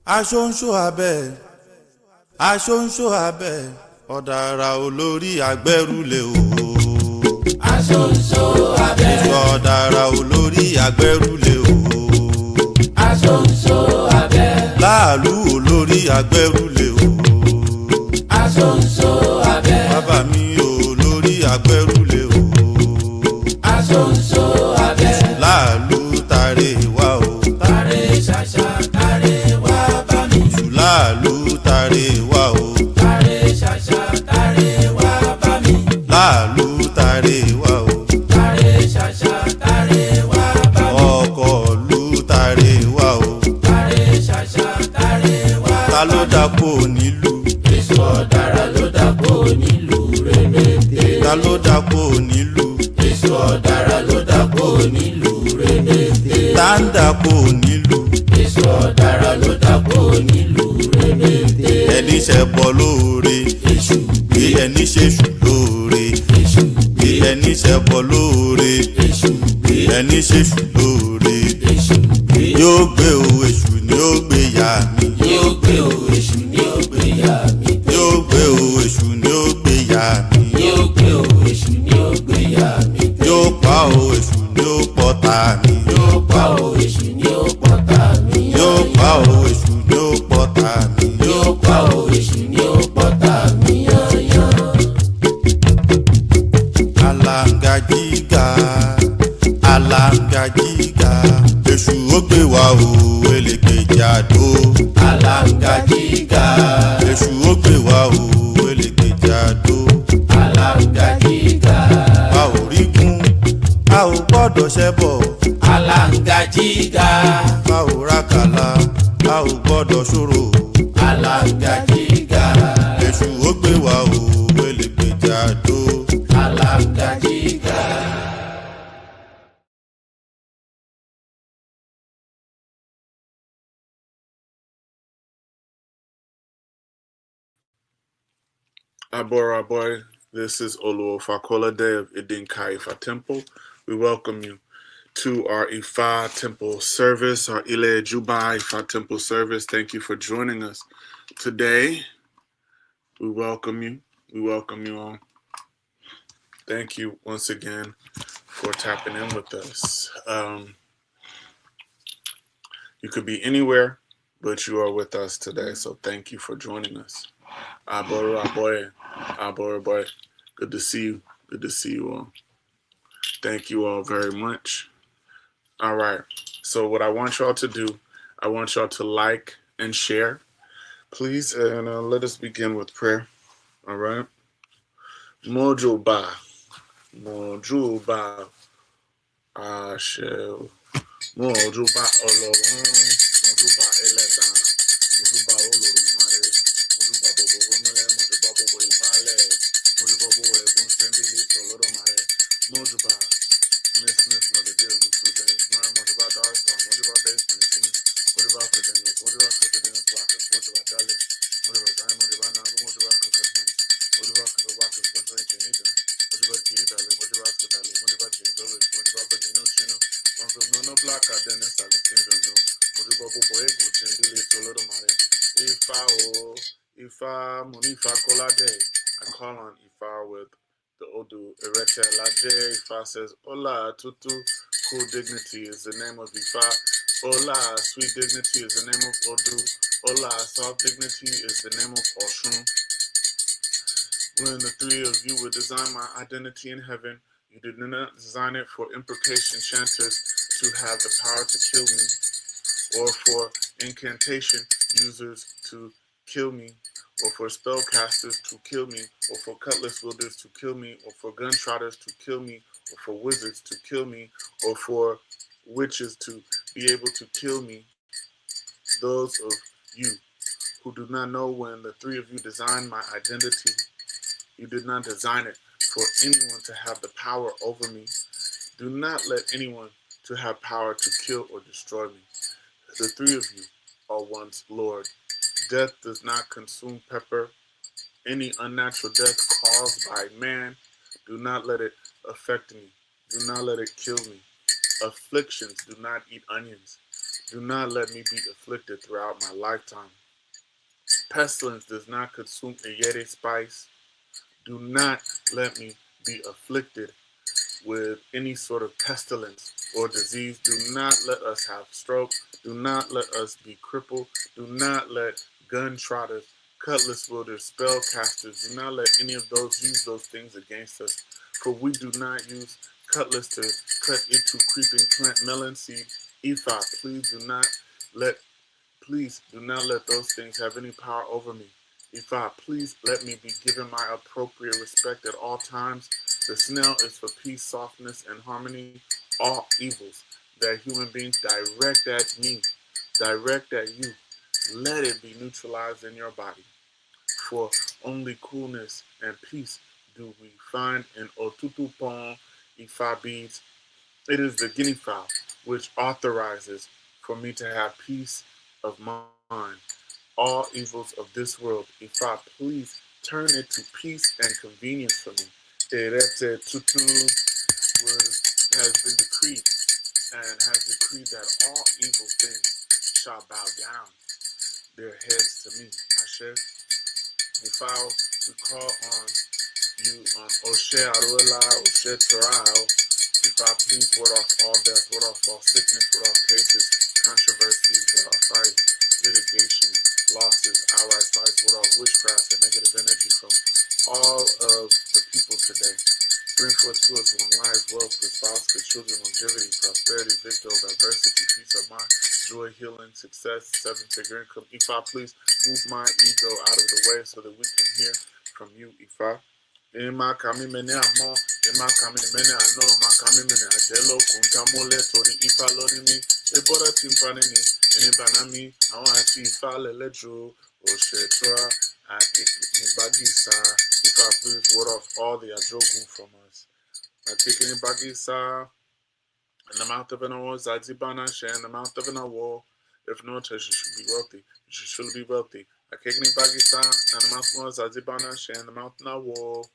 aṣóńṣó abẹ́ aṣóńṣó abẹ́ ọ̀dàrà olórí agbẹ́rùlé o. aṣóńṣó abẹ́ èso ọ̀dàrà olórí agbẹ́rùlé o. aṣóńṣó abẹ́ láàlú olórí agbẹ́rùlé o. aṣóńṣó abẹ́ bàbá mi olórí agbẹ́rùlé o. aṣóńṣó abẹ́ láàlú tàrẹ wá o. tàrẹ ṣàṣà tàrẹ wá bá mi. láàlú tàrẹ wá o. tàrẹ ṣàṣà tàrẹ wá bá mi. láàlú tàrẹ wá o. tàrẹ ṣàṣà tàrẹ wá bá mi. ọkọ̀ lú tàrẹ wá o. tàrẹ ṣàṣà tàrẹ wá ta bá ló mi. dàpọ̀ nílùú. èso ọ̀dàrà ló dàpọ̀ nílùú rẹ̀mẹ̀tẹ̀. ta ló dàpọ̀ nílùú. èso ọ̀dàrà ló dàpọ̀ nílùú rẹ̀mẹ̀tẹ̀. tá ń dàpọ̀ nílùú. èso ọ̀dàrà ló dàpọ̀ nílùú rẹ̀mẹ̀tẹ̀. ẹni ṣẹbọ lóore. èṣù bí ẹni ṣèṣù lóore. èṣù bí ẹni ṣẹbọ lóore. èṣù gbé ẹni ṣèṣù lóore. èṣù gbé yóò gbé o èṣù ni ó gbé yá mi. yóò gbé o èṣù ní ògbéyà mi. yóò gbé o èṣù ni ó gbé yá mi. yóò gbé o èṣù ní ògbéyà mi. yóò pa o èṣù ni ó pọ̀tá mi. yóò pa o èṣù ní òpọ̀tà mi. yóò pa o èṣù ni ó pọ̀tá mi. yóò pa o èṣù ní òpọ̀tà mi yanyan. alanga jíga alanga jíga èṣù ó gbé wa o elékejì àdó. alanga jíga èṣù ó gbé wa o elékejì àdó. alanga jíga a ò rí gún a ò gbọ́dọ̀ ṣẹbọ. alanga jíga a ò rákàlà a ò gbọ́dọ̀ ṣòro. alanga jíga èṣù ó gbé wa o elékejì àdó. alanga jíga. Aboy, this is Oluo Fakolade of Idinka Ifa Temple. We welcome you to our Ifa Temple service, our Ile Juba Ifa Temple service. Thank you for joining us today. We welcome you. We welcome you all. Thank you once again for tapping in with us. You could be anywhere, but you are with us today. So thank you for joining us. Aboy. Good to see you. Good to see you all. Thank you all very much. All right. So what I want y'all to do, I want y'all to like and share, please. And let us begin with prayer. All right. Mojuba. Ashel. Mojuba Olorun. Mojuba Eleda. Mojuba Olorun. Mojuba Bobo Romele. Mojuba Bobo Imale. Mojuba Bobo Egun Sembili Toloro Mare. Mojuba. Miss Mother Dear Lutu. Mojuba Darsa. Mojuba Base Finishing. Mojuba Academic. Mojuba Academic Black. Mojuba Dale. Mojuba Zion. Mojuba Nango. Mojuba Academic. Mojuba Kabaka. Mojuba Janita. Mojuba Kirita. Mojuba Skadale. Mojuba Jinzobe. Mojuba Benino Chino. Mojuba Black Academic. Sagutin Jono. Mojuba Bobo Egun Sembili Toloro Mare. Ifa Munifa Kolade. I call on Ifa with the Odu Erete Laje. Ifa says, Ola Tutu, cool dignity is the name of Ifa. Ola, sweet dignity is the name of Odu. Ola, soft dignity is the name of Oshun. When the three of you would design my identity in heaven, you did not design it for imprecation chanters to have the power to kill me, or for incantation users to kill me, or for spellcasters to kill me, or for cutlass wielders to kill me, or for gun trotters to kill me, or for wizards to kill me, or for witches to be able to kill me. Those of you who do not know, when the three of you designed my identity, you did not design it for anyone to have the power over me. Do not let anyone to have power to kill or destroy me. The three of you are once Lord. Death does not consume pepper. Any unnatural death caused by man, do not let it affect me. Do not let it kill me. Afflictions do not eat onions. Do not let me be afflicted throughout my lifetime. Pestilence does not consume a yeti spice. Do not let me be afflicted with any sort of pestilence or disease. Do not let us have stroke. Do not let us be crippled. Do not let gun trotters, cutlass wielders, spell casters, do not let any of those use those things against us. For we do not use cutlass to cut into creeping plant melon seed. Ephah, let please do not let those things have any power over me. Ephah, please let me be given my appropriate respect at all times. The snail is for peace, softness, and harmony. All evils that human beings direct at me, direct at you, let it be neutralized in your body. For only coolness and peace do we find in Otutupon Ifa beads. It is the guinea fowl which authorizes for me to have peace of mind. All evils of this world, Ifa, please turn it to peace and convenience for me. Erete tutu has been decreed and has decreed that all evil things shall bow down their heads to me. Asher, Ifa, we call on you on Oshe Aruela, Oshe Torah. Ifa, please ward off all death, ward off all sickness, ward off cases, controversies, ward off fights, litigation, losses, outright fights, ward off witchcraft and negative energy from all of the people today. Bring forth to us long life, wealth, good spouse, good children, longevity, prosperity, victory over adversity, peace of mind, joy, healing, success, seven-figure income. Ifa, please move my ego out of the way so that we can hear from you, Ifa. Ema kami mene amo, ema kami mene ano, ema kami mene adelo, kunta mole tori Ifa lori mi, ebora timpani ni, eni banami, awon ati Ifa lelejo, oshetra, ati nibagisa. Ifa, please ward off all the ajogun from us. Atikini bagisa, in the mouth of an owl, Zadzibana she in the mouth of an owl. If no church, you should be wealthy. You should surely be wealthy. Akekini bagisa, in the mouth of an owl, Zadzibana she in the mouth of an owl.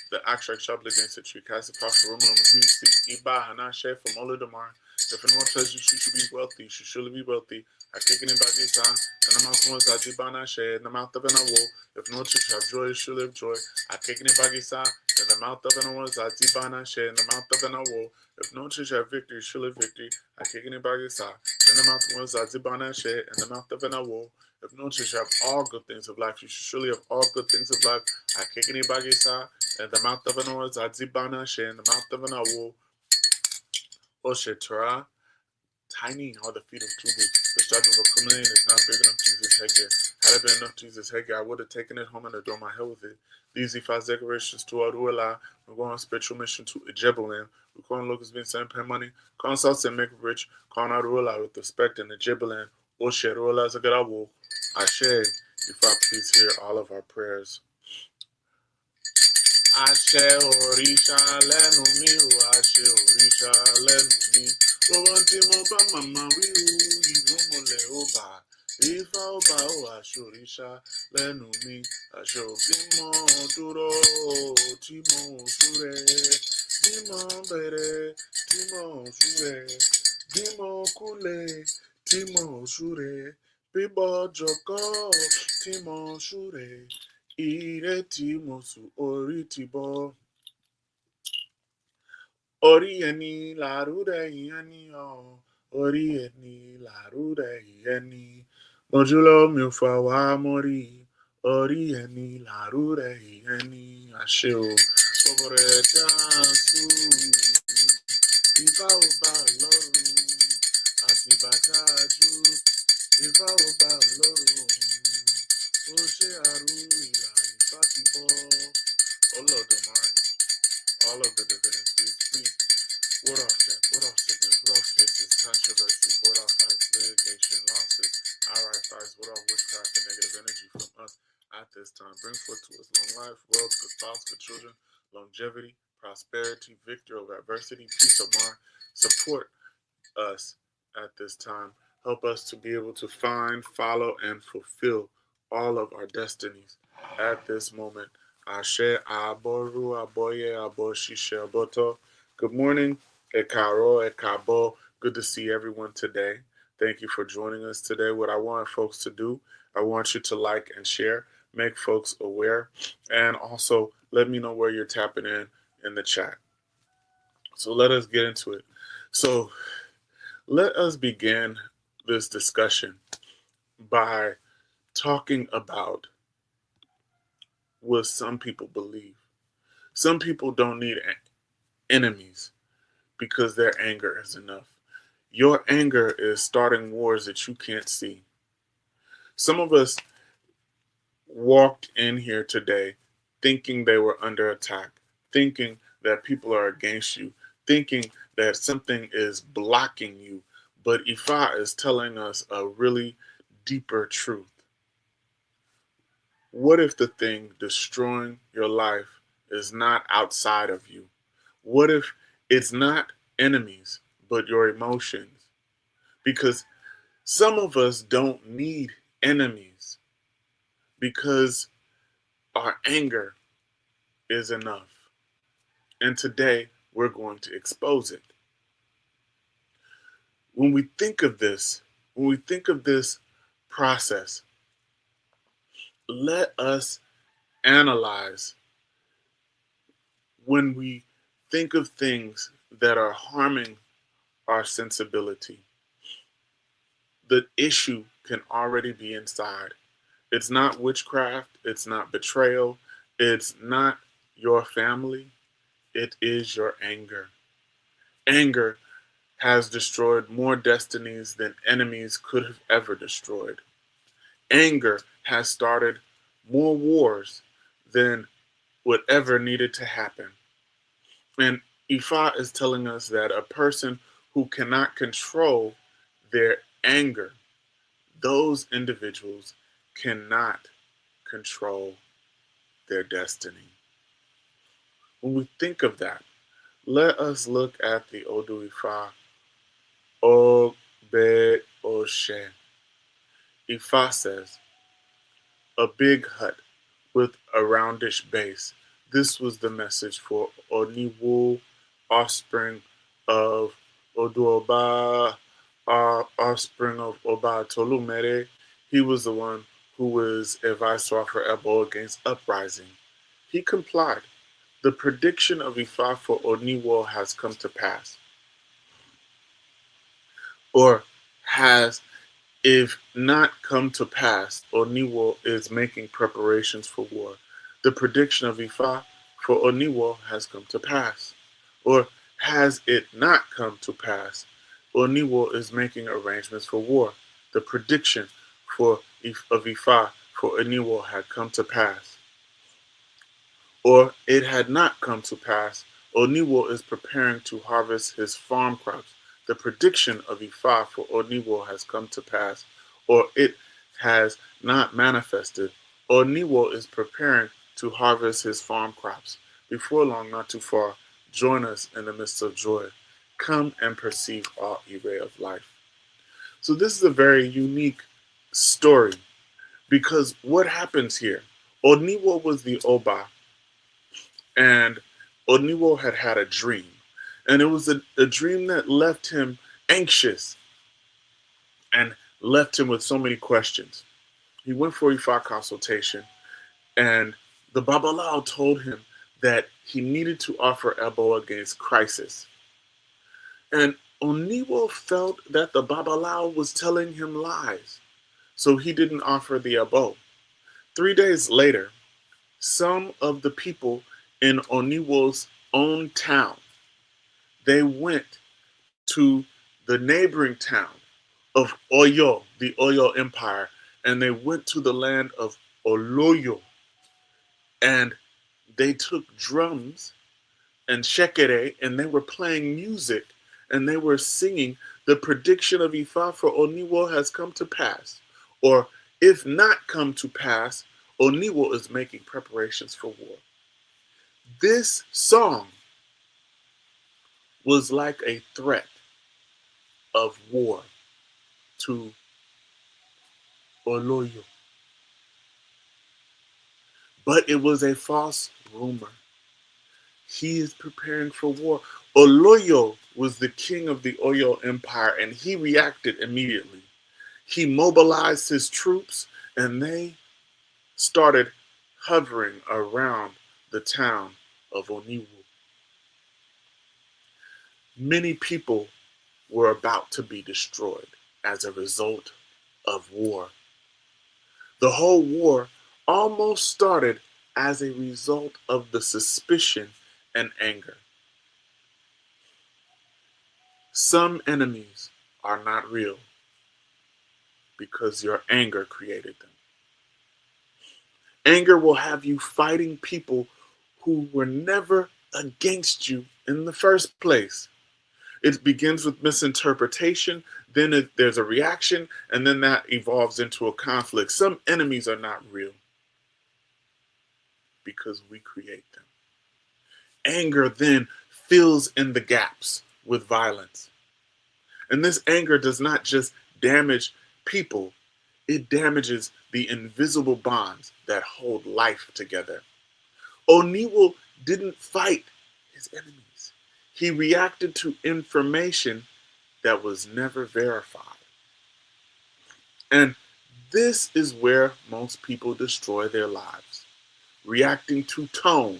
The extract sharply against the tree, cast it off the room, and he speak Iba Hanashe from Olodamar. If anyone tells you she should be wealthy, you should surely be wealthy. I kick it in Bagisa, and the mouth of Zazibana She, in the mouth of an owl. If no church have joy, you should live joy. I kick it in Bagisa, in the mouth of an owl, Zazibana She, in the mouth of an owl. If no church have victory, you should live victory. I kick it in Bagisa, in the mouth of Zazibana She, in the mouth of an owl. If no church have all good things of life, you should surely have all good things of life. I kick it in Bagisa, in the mouth of an owl, Zazibana She, in the mouth of an owl. Oshe Torah. Tiny are the feet of Tubu. The statue of a Kumane is not big enough to use his headgear. Had it been enough to use his headgear, I would have taken it home and adorned my head with it. These Ifa's decorations to Aruela. We're going on a spiritual mission to Ijebulan. We're calling Lucas being sent pay money. Consult and make rich. Calling Aruela with respect in Ijebulan. Oshe Aruela Zagarawo. Ashe. Ifa, please hear all of our prayers. Ashe Orisha lẹ́nu mi o, Ashe Orisha lẹ́nu mi. Gbogbo tí mo bá màmá wí o, ìdúnmọ̀lẹ̀ ó bà. Ifá ó bà ó, Ashe Orisha lẹ́nu mi. Ashe òbí mọ́ dúró tí mo súré. Bí mo bẹ̀rẹ̀ tí mo súré. Bí mo kúlẹ̀ tí mo súré. Bíbọ̀ jọ̀kọ́ tí mo súré. Ire tí mo sùn orí ti bọ́. Orí ẹni làrúrẹ̀ ìyẹn ni ọ̀. Orí ẹni làrúrẹ̀ ìyẹn ni. Mojúlọ mi ò fà wá mọ́rí. Orí ẹni làrúrẹ̀ ìyẹn ni. Àṣẹ o. Gbogbo rẹ̀ dáàsù. Ifá ò bá lọ́rùn. Àti bàtájú. Ifá ò bá lọ́rùn. Ó ṣe àrùn ìlà Ifá ti bọ́. Olódùmarè. All of the divinities, please ward off death, ward off sickness, ward off cases, controversies, ward off fights, litigation, losses, outright fights, ward off witchcraft and negative energy from us at this time. Bring forth to us long life, wealth, good spouse, good children, longevity, prosperity, victory over adversity, peace of mind. Support us at this time. Help us to be able to find, follow, and fulfill all of our destinies at this moment. Ashe Aboru Aboye Aboshishe Aboto. Good morning, Ekaro, Ekabo. Good to see everyone today. Thank you for joining us today. What I want folks to do, I want you to like and share, make folks aware, and also let me know where you're tapping in the chat. So let us get into it. So let us begin this discussion by talking about what some people believe. Some people don't need enemies because their anger is enough. Your anger is starting wars that you can't see. Some of us walked in here today thinking they were under attack, thinking that people are against you, thinking that something is blocking you. But Ifa is telling us a really deeper truth. What if the thing destroying your life is not outside of you? What if it's not enemies, but your emotions? Because some of us don't need enemies because our anger is enough. And today we're going to expose it. When we think of this, process, let us analyze when we think of things that are harming our sensibility. The issue can already be inside. It's not witchcraft, it's not betrayal, it's not your family, it is your anger. Anger has destroyed more destinies than enemies could have ever destroyed. Anger has started more wars than whatever needed to happen. And Ifa is telling us that a person who cannot control their anger, those individuals cannot control their destiny. When we think of that, let us look at the Odu Ifa, Obe Oshe. Ifa says, a big hut with a roundish base. This was the message for Oniwo, offspring of Oduoba, offspring of Oba Tolumere. He was the one who was a viceroy for Ebo against uprising. He complied. The prediction of Ifa for Oniwo has come to pass. Or has, if not come to pass, Oniwo is making preparations for war. The prediction of Ifa for Oniwo has come to pass. Or has it not come to pass? Oniwo is making arrangements for war. The prediction of Ifa for Oniwo had come to pass. Or it had not come to pass. Oniwo is preparing to harvest his farm crops. The prediction of Ifa for Oniwo has come to pass, or it has not manifested. Oniwo is preparing to harvest his farm crops. Before long, not too far, join us in the midst of joy. Come and perceive all array of life. So this is a very unique story because what happens here? Oniwo was the Oba, and Oniwo had had a dream. And it was a dream that left him anxious and left him with so many questions. He went for Ifa consultation, and the Babalao told him that he needed to offer Ebo against crisis. And Oniwo felt that the Babalao was telling him lies, so he didn't offer the Ebo. 3 days later, some of the people in Oniwo's own town, they went to the neighboring town of Oyo, the Oyo Empire, and they went to the land of Oloyo, and they took drums and shekere, and they were playing music, and they were singing, the prediction of Ifa for Oniwo has come to pass, or if not come to pass, Oniwo is making preparations for war. This song was like a threat of war to Oloyo. But it was a false rumor. He is preparing for war. Oloyo was the king of the Oyo Empire, and he reacted immediately. He mobilized his troops, and they started hovering around the town of Oniwu. Many people were about to be destroyed as a result of war. The whole war almost started as a result of the suspicion and anger. Some enemies are not real because your anger created them. Anger will have you fighting people who were never against you in the first place. It begins with misinterpretation, then there's a reaction, and then that evolves into a conflict. Some enemies are not real because we create them. Anger then fills in the gaps with violence. And this anger does not just damage people, it damages the invisible bonds that hold life together. Oniwu didn't fight his enemies. He reacted to information that was never verified. And this is where most people destroy their lives. Reacting to tone,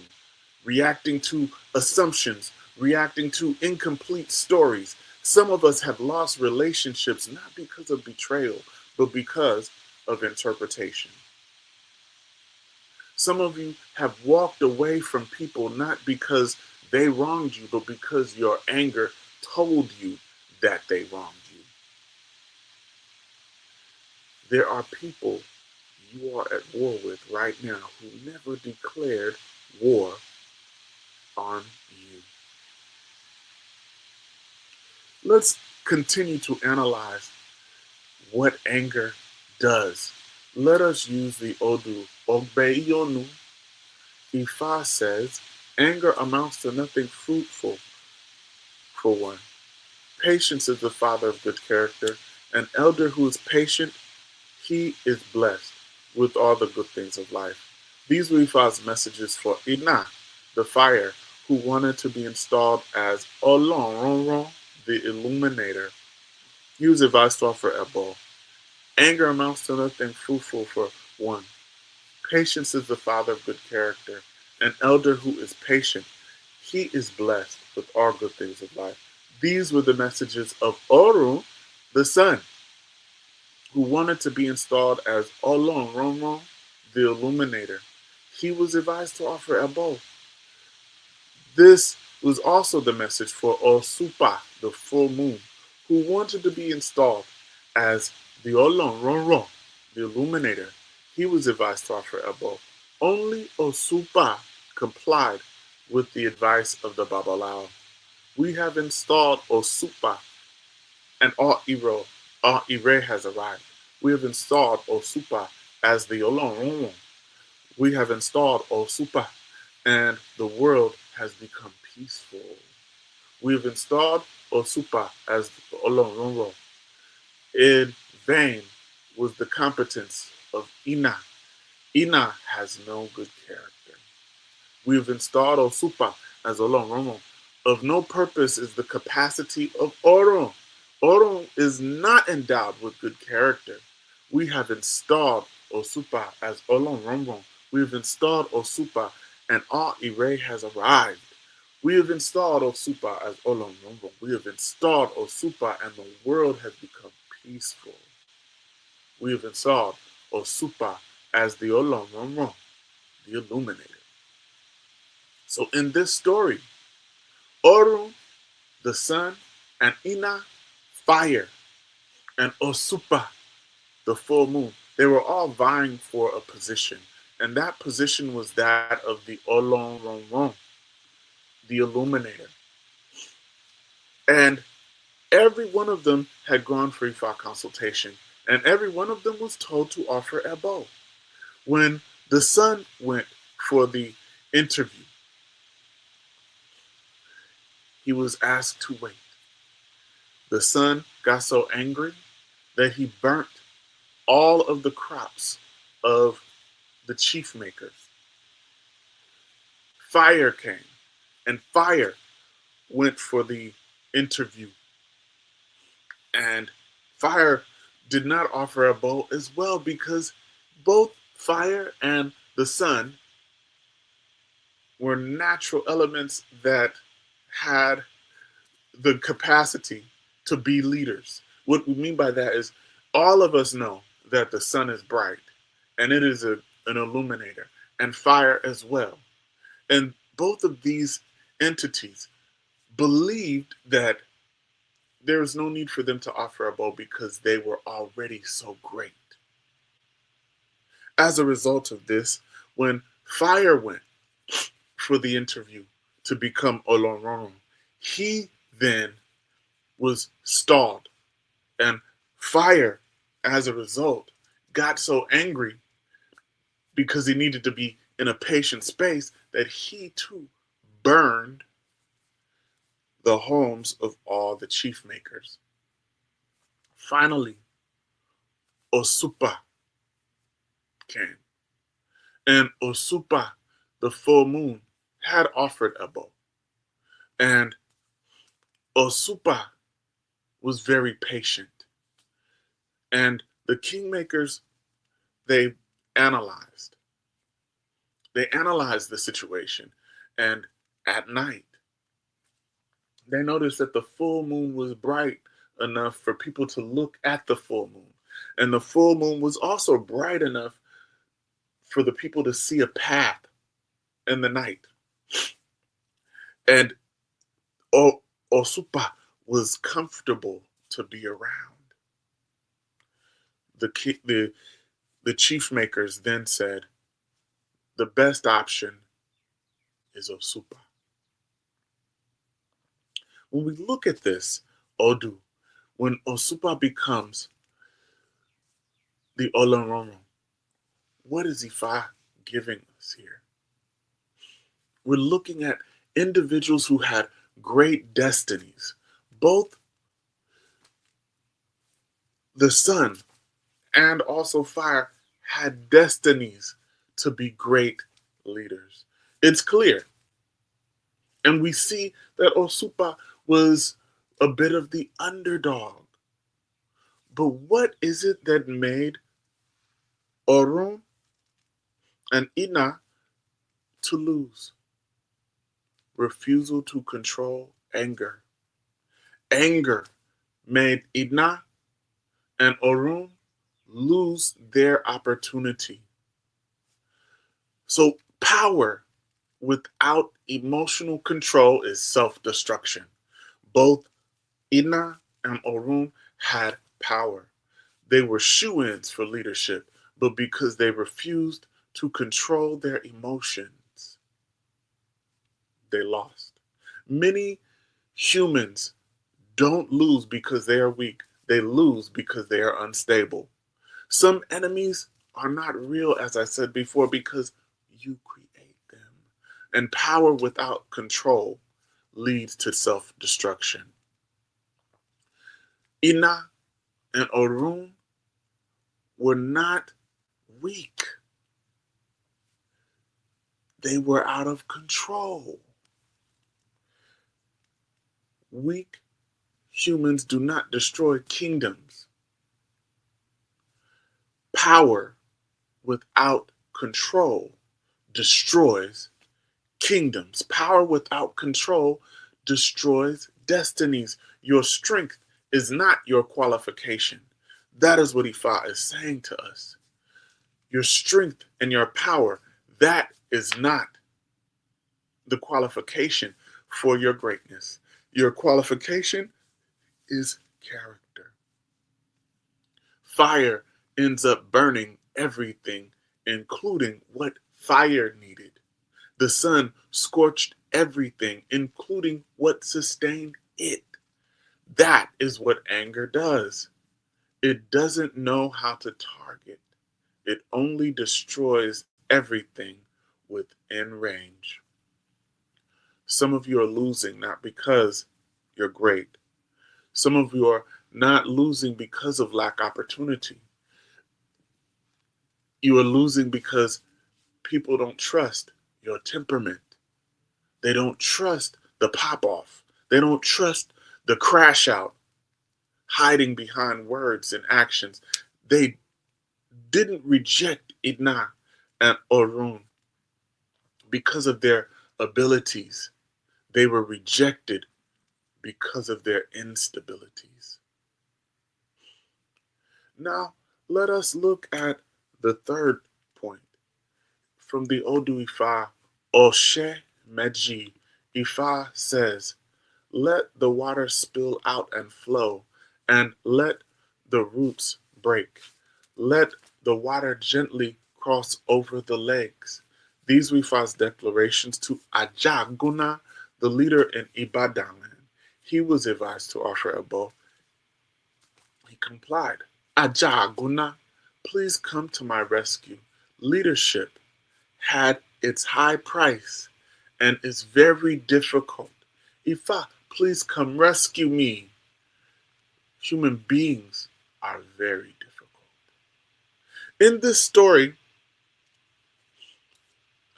reacting to assumptions, reacting to incomplete stories. Some of us have lost relationships not because of betrayal, but because of interpretation. Some of you have walked away from people not because they wronged you, but because your anger told you that they wronged you. There are people you are at war with right now who never declared war on you. Let's continue to analyze what anger does. Let us use the Odu Ogbeyonu. Ifa says, anger amounts to nothing fruitful for one. Patience is the father of good character. An elder who is patient, he is blessed with all the good things of life. These were Ifa's messages for Ina, the fire, who wanted to be installed as Olonronron, the illuminator. He was advised to offer Ebo. Anger amounts to nothing fruitful for one. Patience is the father of good character. An elder who is patient, he is blessed with all good things of life. These were the messages of Oru, the son, who wanted to be installed as Olonronron, the illuminator. He was advised to offer Ebo. This was also the message for Osupa, the full moon, who wanted to be installed as the Olonronron, the illuminator. He was advised to offer Ebo. Only Osupa complied with the advice of the Babalao. We have installed Osupa, and Ire has arrived. We have installed Osupa as the Olonronron. We have installed Osupa, and the world has become peaceful. We have installed Osupa as the Olonronron. In vain was the competence of Ina. Ina has no good character. We have installed Osupa as Olonronron. Of no purpose is the capacity of Orun. Orun is not endowed with good character. We have installed Osupa as Olonronron. We have installed Osupa, and Ire has arrived. We have installed Osupa as Olonronron. We have installed Osupa, and the world has become peaceful. We have installed Osupa as the Olonronron, the illuminator. So in this story, Oru, the sun, and Ina, fire, and Osupa, the full moon, they were all vying for a position. And that position was that of the Olonronron, the illuminator. And every one of them had gone for Ifa consultation, and every one of them was told to offer Ebo. When the sun went for the interview, he was asked to wait. The sun got so angry that he burnt all of the crops of the chief makers. Fire came And fire went for the interview. And fire did not offer a bow as well because both fire and the sun were natural elements that had the capacity to be leaders. What we mean by that is all of us know that the sun is bright and it is an illuminator, and fire as well. And both of these entities believed that there was no need for them to offer a bow because they were already so great. As a result of this, when fire went for the interview to become Olorun, he then was stalled. And fire, as a result, got so angry because he needed to be in a patient space that he too burned the homes of all the chief makers. Finally, Osupa came. And Osupa, the full moon, had offered a bow. And Osupa was very patient. And the kingmakers, they analyzed. They analyzed the situation. And at night, they noticed that the full moon was bright enough for people to look at the full moon. And the full moon was also bright enough for the people to see a path in the night. And Osupa was comfortable to be around. The chief makers then said, the best option is Osupa. When we look at this, Odu, when Osupa becomes the Olorun, what is Ifa giving us here? We're looking at individuals who had great destinies. Both the sun and also fire had destinies to be great leaders. It's clear. And we see that Osupa was a bit of the underdog. But what is it that made Orun and Ina to lose? Refusal to control anger. Anger made Ina and Orun lose their opportunity. So power without emotional control is self-destruction. Both Ina and Orun had power. They were shoo-ins for leadership, but because they refused to control their emotions, they lost. Many humans don't lose because they are weak. They lose because they are unstable. Some enemies are not real, as I said before, because you create them. And power without control leads to self-destruction. Ina and Orun were not weak. They were out of control. Weak humans do not destroy kingdoms. Power without control destroys kingdoms. Power without control destroys destinies. Your strength is not your qualification. That is what Ifa is saying to us. Your strength and your power, that is not the qualification for your greatness. Your qualification is character. Fire ends up burning everything, including what fire needed. The sun scorched everything, including what sustained it. That is what anger does. It doesn't know how to target. It only destroys everything within range. Some of you are losing not because you're great. Some of you are not losing because of lack of opportunity. You are losing because people don't trust your temperament. They don't trust the pop off. They don't trust the crash out, hiding behind words and actions. They didn't reject Idna and Orun because of their abilities. They were rejected because of their instabilities. Now, let us look at the third point. From the Odu Ifa, Oshe Meji, Ifa says, let the water spill out and flow, and let the roots break. Let the water gently cross over the legs. These were Ifa's declarations to Ajaguna, the leader in Ibadan. He was advised to offer a bow. He complied. Ajaguna, please come to my rescue. Leadership had its high price and is very difficult. Ifa, please come rescue me. Human beings are very difficult. In this story,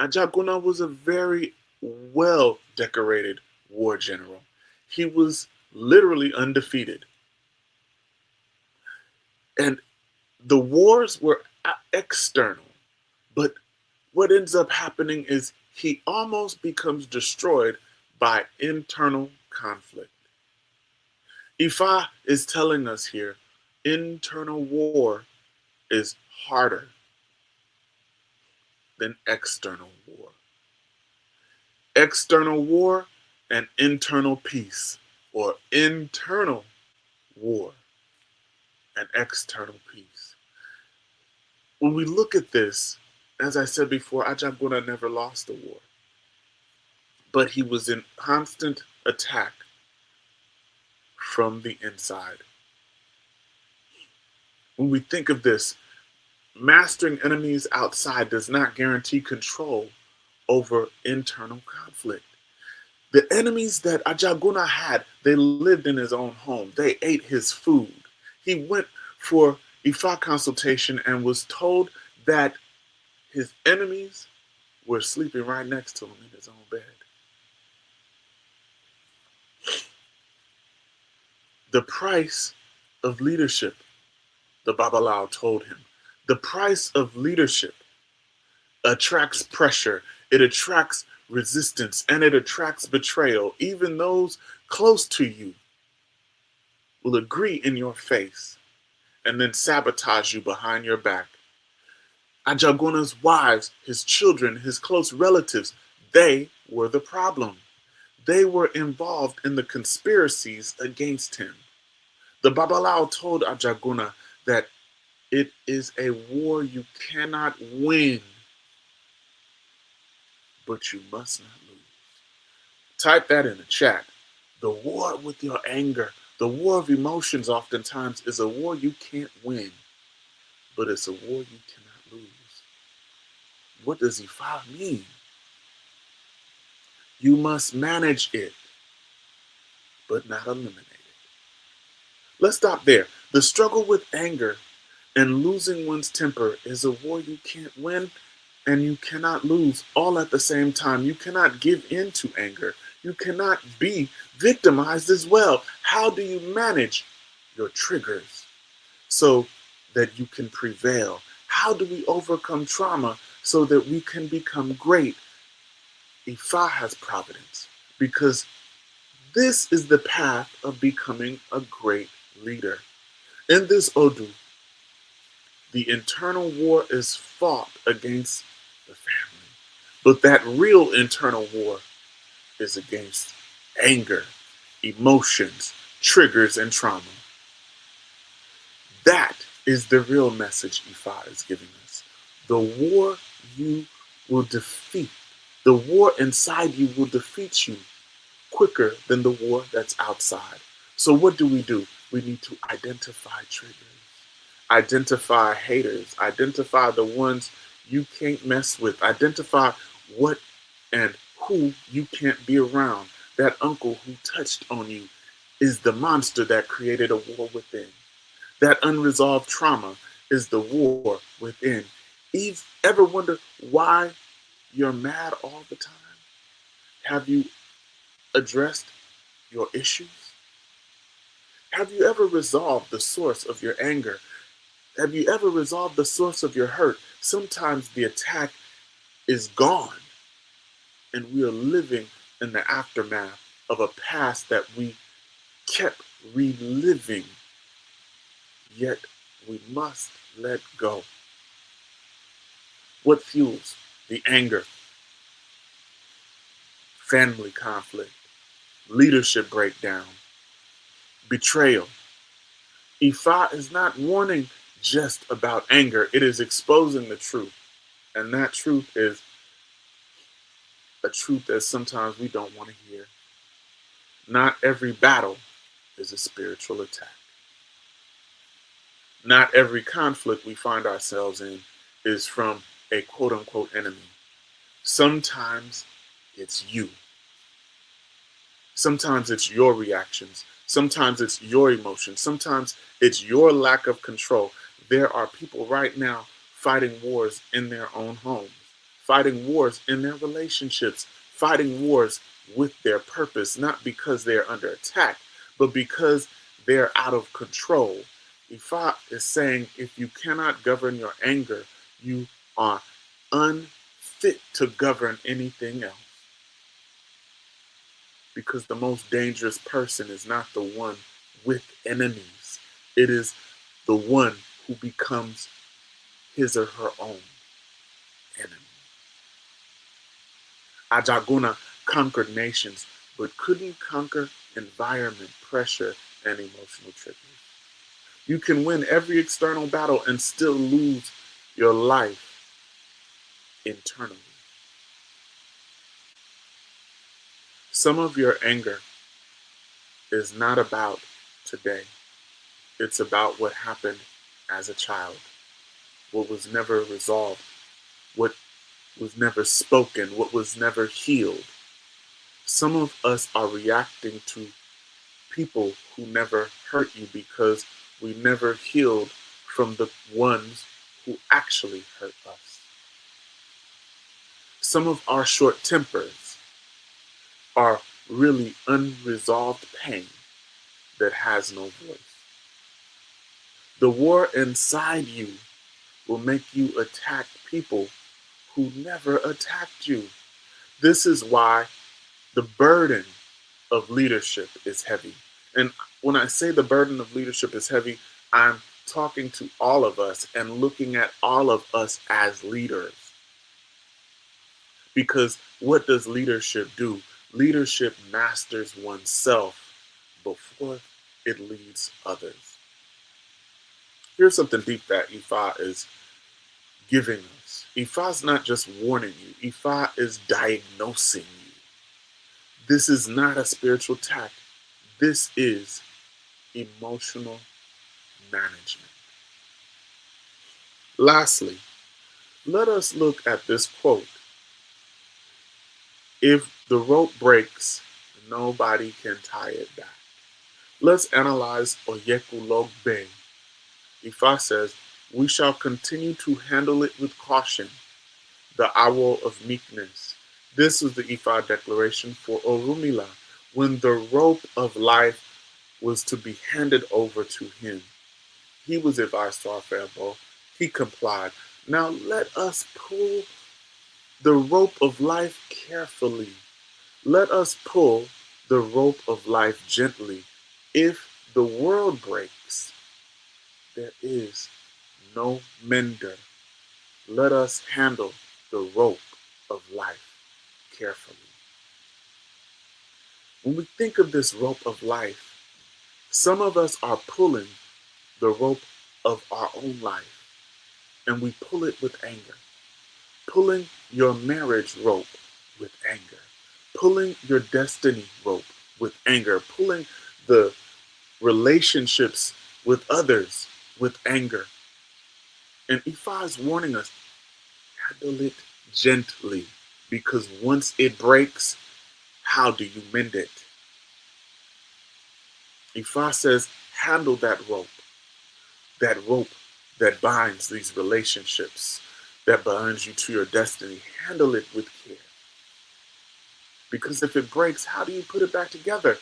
Ajaguna was a very well decorated war general. He was literally undefeated. And the wars were external, but what ends up happening is he almost becomes destroyed by internal conflict. Ifa is telling us here, internal war is harder than external war. External war and internal peace, or internal war and external peace. When we look at this, as I said before, Ajaguna never lost a war, but he was in constant attack from the inside. When we think of this, mastering enemies outside does not guarantee control over internal conflict. The enemies that Ajaguna had, they lived in his own home. They ate his food. He went for Ifa consultation and was told that his enemies were sleeping right next to him in his own bed. The price of leadership, the Babalawo told him, the price of leadership attracts pressure, it attracts resistance, and it attracts betrayal. Even those close to you will agree in your face and then sabotage you behind your back. Ajaguna's wives, his children, his close relatives, they were the problem. They were involved in the conspiracies against him. The Babalawo told Ajaguna that it is a war you cannot win, but you must not lose. Type that in the chat. The war with your anger, the war of emotions oftentimes is a war you can't win, but it's a war you cannot lose. What does Ifa mean? You must manage it, but not eliminate it. Let's stop there. The struggle with anger and losing one's temper is a war you can't win and you cannot lose all at the same time. You cannot give in to anger. You cannot be victimized as well. How do you manage your triggers so that you can prevail? How do we overcome trauma so that we can become great? Ifa has providence, because this is the path of becoming a great leader. In this Odu, the internal war is fought against the family, but that real internal war is against anger, emotions, triggers, and trauma. That is the real message Ifa is giving us. The war you will defeat. The war inside you will defeat you quicker than the war that's outside. So what do? We need to identify triggers, identify haters, identify the ones you can't mess with, identify what and who you can't be around. That uncle who touched on you is the monster that created a war within. That unresolved trauma is the war within. Ever wonder why you're mad all the time? Have you addressed your issues? Have you ever resolved the source of your anger? Have you ever resolved the source of your hurt? Sometimes the attack is gone, and we are living in the aftermath of a past that we kept reliving, yet we must let go. What fuels the anger? Family conflict, leadership breakdown, betrayal. Ifa is not warning just about anger, it is exposing the truth. And that truth is a truth that sometimes we don't want to hear. Not every battle is a spiritual attack. Not every conflict we find ourselves in is from a quote unquote enemy. Sometimes it's you. Sometimes it's your reactions. Sometimes it's your emotions. Sometimes it's your lack of control. There are people right now fighting wars in their own homes, fighting wars in their relationships, fighting wars with their purpose, not because they're under attack, but because they're out of control. Ifa is saying if you cannot govern your anger, you are unfit to govern anything else. Because the most dangerous person is not the one with enemies. It is the one who becomes his or her own enemy. Ajaguna conquered nations, but couldn't conquer environment, pressure, and emotional triggers. You can win every external battle and still lose your life internally. Some of your anger is not about today. It's about what happened as a child, what was never resolved, what was never spoken, what was never healed. Some of us are reacting to people who never hurt you because we never healed from the ones who actually hurt us. Some of our short tempers are really unresolved pain that has no voice. The war inside you will make you attack people who never attacked you. This is why the burden of leadership is heavy. And when I say the burden of leadership is heavy, I'm talking to all of us and looking at all of us as leaders. Because what does leadership do? Leadership masters oneself before it leads others. Here's something deep that Ifa is giving us. Ifa is not just warning you, Ifa is diagnosing you. This is not a spiritual attack. This is emotional management. Lastly, let us look at this quote. If the rope breaks, nobody can tie it back. Let's analyze Oyekulogbe. Ifa says, we shall continue to handle it with caution, the owl of meekness. This was the Ifa declaration for Orunmila when the rope of life was to be handed over to him. He was advised to Afebo. He complied. Now let us pull the rope of life carefully. Let us pull the rope of life gently. If the world breaks, there is no mender. Let us handle the rope of life carefully. When we think of this rope of life, some of us are pulling the rope of our own life, and we pull it with anger. Pulling your marriage rope with anger. Pulling your destiny rope with anger. Pulling the relationships with others with anger. And Ifa is warning us, handle it gently, because once it breaks, how do you mend it? Ifa says, handle that rope that binds these relationships, that binds you to your destiny. Handle it with care. Because if it breaks, how do you put it back together?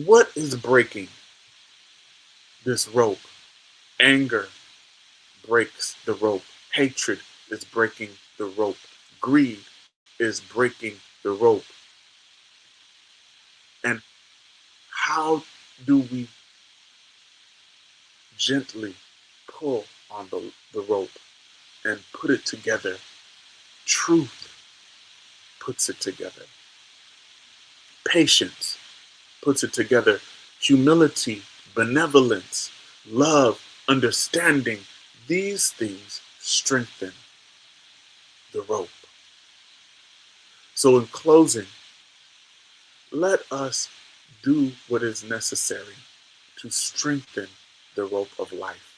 What is breaking this rope? Anger breaks the rope. Hatred is breaking the rope. Greed is breaking the rope. And how do we gently pull on the rope and put it together? Truth puts it together. Patience puts it together. Humility, benevolence, love, understanding, these things strengthen the rope. So in closing, let us do what is necessary to strengthen the rope of life.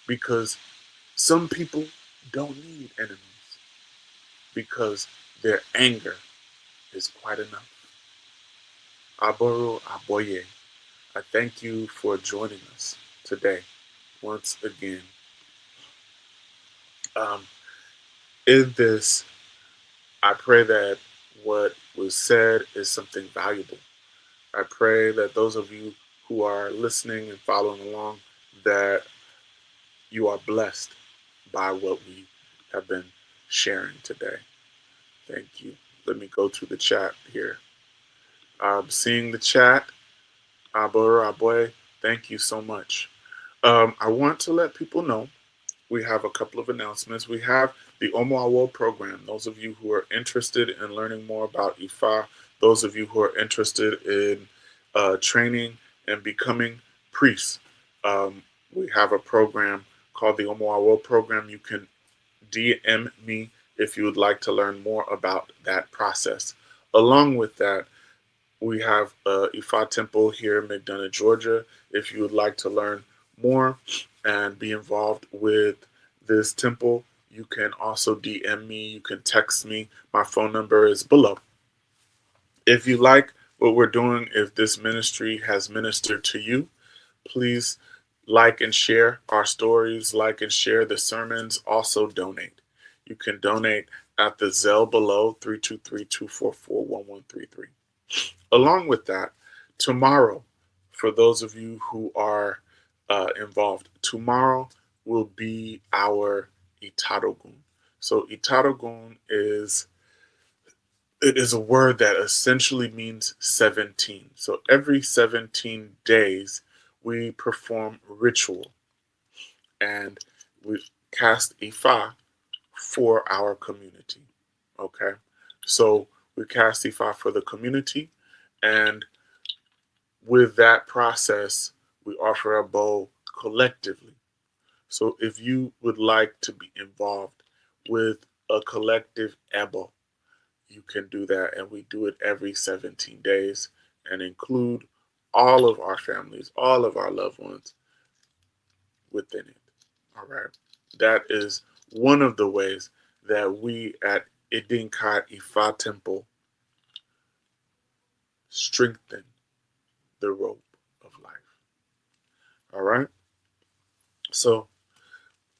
Because some people don't need enemies, because their anger is quite enough. Aboro Aboye, I thank you for joining us today once again. In this, I pray that what was said is something valuable. I pray that those of you who are listening and following along, that you are blessed by what we have been sharing today. Thank you. Let me go to the chat here. Seeing the chat, Aboro Aboy, thank you so much. I want to let people know we have a couple of announcements. We have the Omoawo program. Those of you who are interested in learning more about Ifa, those of you who are interested in training and becoming priests, we have a program called the Omoawo program. You can DM me if you would like to learn more about that process. Along with that, we have Ifa Temple here in McDonough, Georgia. If you would like to learn more and be involved with this temple, you can also DM me. You can text me. My phone number is below. If you like what we're doing, if this ministry has ministered to you, please like and share our stories, like and share the sermons. Also donate. You can donate at the Zelle below, 323-244-1133. Along with that, tomorrow, for those of you who are involved, tomorrow will be our Itarogun. So Itarogun is a word that essentially means 17. So every 17 days, we perform ritual and we cast Ifa for our community. Okay, so we cast Ifa for the community, and with that process, we offer a bowl collectively. So if you would like to be involved with a collective ebo, you can do that. And we do it every 17 days and include all of our families, all of our loved ones within it. All right. That is one of the ways that we at Idinka Ifa Temple strengthen the rope of life. All right. So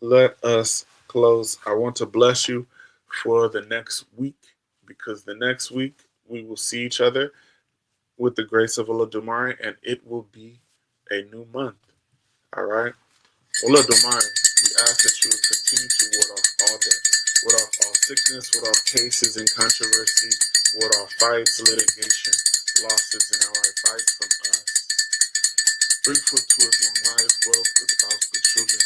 let us close. I want to bless you for the next week, because the next week we will see each other with the grace of Olodumare, and it will be a new month. All right. Olodumare, we ask that you will continue to ward off all death, ward off all sickness, ward off cases and controversy, ward off fights, litigation, losses, and outright fights from us. Bring forth to us long life, wealth, good spouse, good children,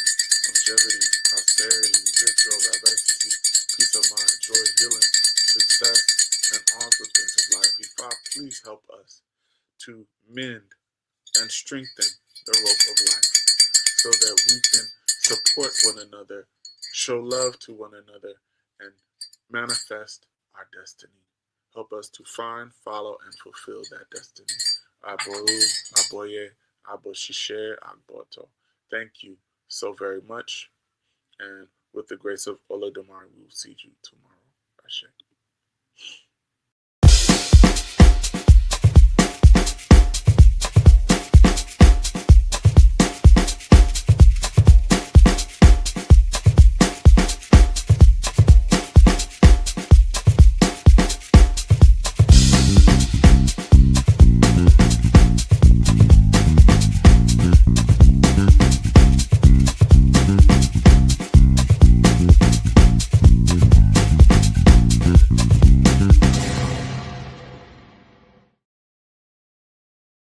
longevity, prosperity, victory, diversity, peace of mind, joy, healing, success, and all good things of life. Father, please help us to mend and strengthen the rope of life so that we can support one another, show love to one another, and manifest our destiny. Help us to find, follow, and fulfill that destiny. Aboru, Aboye, Aboshishe, Agboto. Thank you so very much. And with the grace of Olodumare, we will see you tomorrow. Ashe.